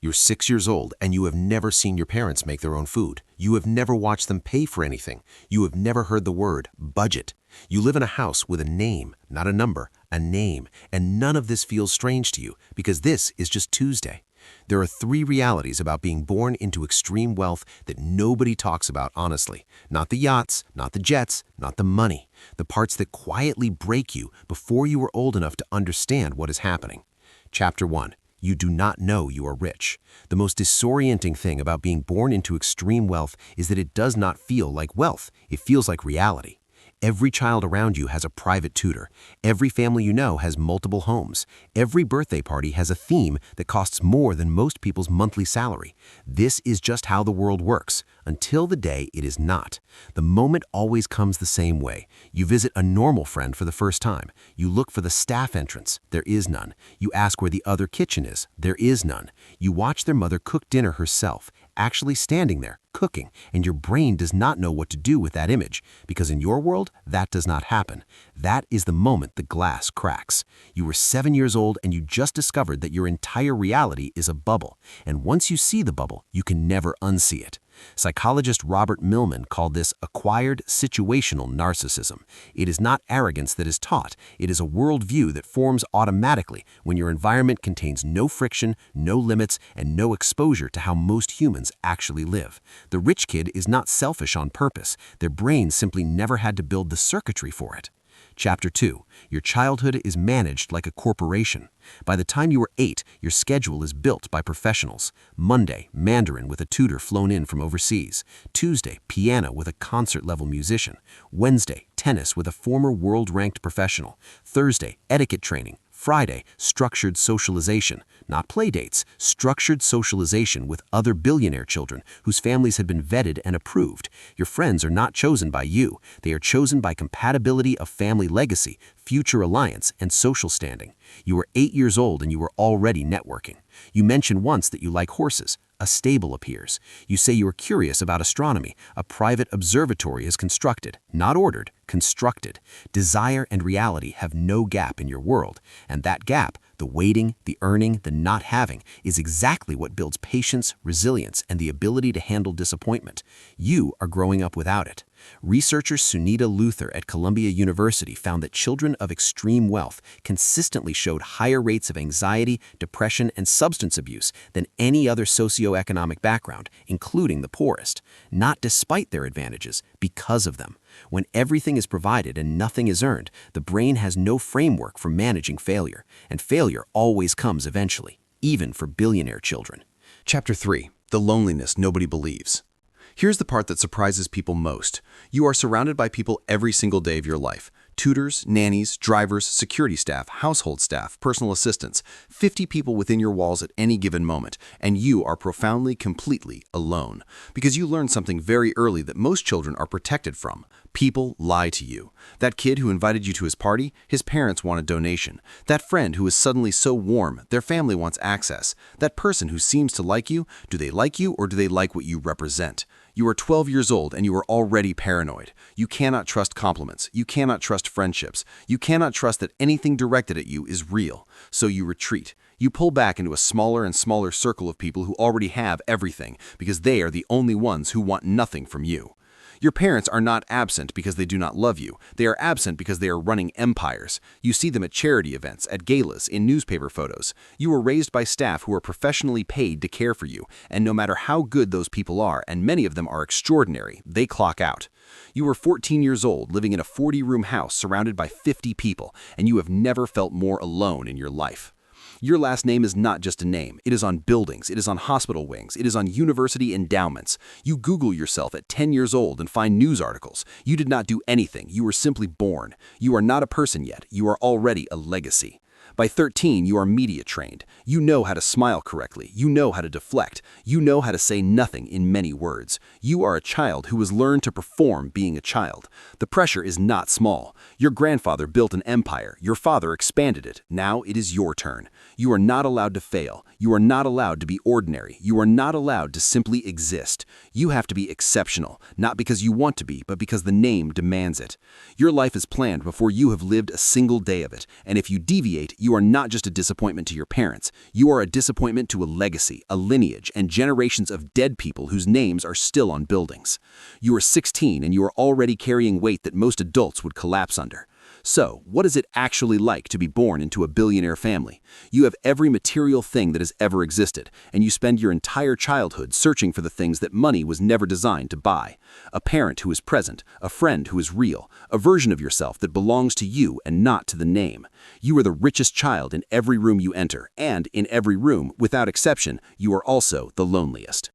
You're 6 years old and you have never seen your parents make their own food. You have never watched them pay for anything. You have never heard the word budget. You live in a house with a name, not a number, a name, and none of this feels strange to you because this is just Tuesday. There are three realities about being born into extreme wealth that nobody talks about honestly. Not the yachts, not the jets, not the money. The parts that quietly break you before you are old enough to understand what is happening. Chapter 1. You do not know you are rich. The most disorienting thing about being born into extreme wealth is that it does not feel like wealth. It feels like reality. Every child around you has a private tutor. Every family you know has multiple homes. Every birthday party has a theme that costs more than most people's monthly salary. This is just how the world works, until the day it is not. The moment always comes the same way. You visit a normal friend for the first time. You look for the staff entrance. There is none. You ask where the other kitchen is. There is none. You watch their mother cook dinner herself, actually standing there, cooking, and your brain does not know what to do with that image, because in your world, that does not happen. That is the moment the glass cracks. You were 7 years old and you just discovered that your entire reality is a bubble, and once you see the bubble, you can never unsee it. Psychologist Robert Millman called this acquired situational narcissism. It is not arrogance that is taught. It is a worldview that forms automatically when your environment contains no friction, no limits, and no exposure to how most humans actually live. The rich kid is not selfish on purpose. Their brain simply never had to build the circuitry for it. Chapter 2. Your childhood is managed like a corporation. By the time you are 8, your schedule is built by professionals. Monday, Mandarin with a tutor flown in from overseas. Tuesday, piano with a concert-level musician. Wednesday, tennis with a former world-ranked professional. Thursday, etiquette training. Friday, structured socialization, not play dates, structured socialization with other billionaire children whose families had been vetted and approved. Your friends are not chosen by you. They are chosen by compatibility of family legacy, future alliance, and social standing. You are 8 years old and you are already networking. You mention once that you like horses. A stable appears. You say you are curious about astronomy. A private observatory is constructed, not ordered, constructed. Desire and reality have no gap in your world, and that gap, the waiting, the earning, the not having, is exactly what builds patience, resilience, and the ability to handle disappointment. You are growing up without it. Researcher Sunita Luther at Columbia University found that children of extreme wealth consistently showed higher rates of anxiety, depression, and substance abuse than any other socioeconomic background, including the poorest. Not despite their advantages, because of them. When everything is provided and nothing is earned, the brain has no framework for managing failure, and failure always comes eventually, even for billionaire children. Chapter 3. The loneliness nobody believes. Here's the part that surprises people most. You are surrounded by people every single day of your life. Tutors, nannies, drivers, security staff, household staff, personal assistants, 50 people within your walls at any given moment, and you are profoundly, completely alone. Because you learned something very early that most children are protected from. People lie to you. That kid who invited you to his party, his parents want a donation. That friend who is suddenly so warm, their family wants access. That person who seems to like you, do they like you or do they like what you represent? You are 12 years old and you are already paranoid. You cannot trust compliments. You cannot trust friendships. You cannot trust that anything directed at you is real. So you retreat. You pull back into a smaller and smaller circle of people who already have everything because they are the only ones who want nothing from you. Your parents are not absent because they do not love you. They are absent because they are running empires. You see them at charity events, at galas, in newspaper photos. You were raised by staff who are professionally paid to care for you, and no matter how good those people are, and many of them are extraordinary, they clock out. You were 14 years old, living in a 40-room house surrounded by 50 people, and you have never felt more alone in your life. Your last name is not just a name. It is on buildings. It is on hospital wings. It is on university endowments. You Google yourself at 10 years old and find news articles. You did not do anything. You were simply born. You are not a person yet. You are already a legacy. By 13, you are media trained. You know how to smile correctly. You know how to deflect. You know how to say nothing in many words. You are a child who has learned to perform being a child. The pressure is not small. Your grandfather built an empire. Your father expanded it. Now it is your turn. You are not allowed to fail. You are not allowed to be ordinary. You are not allowed to simply exist. You have to be exceptional, not because you want to be, but because the name demands it. Your life is planned before you have lived a single day of it, and if you deviate, you You are not just a disappointment to your parents. You are a disappointment to a legacy, a lineage, and generations of dead people whose names are still on buildings. You are 16 and you are already carrying weight that most adults would collapse under. So, what is it actually like to be born into a billionaire family? You have every material thing that has ever existed, and you spend your entire childhood searching for the things that money was never designed to buy. A parent who is present, a friend who is real, a version of yourself that belongs to you and not to the name. You are the richest child in every room you enter, and in every room, without exception, you are also the loneliest.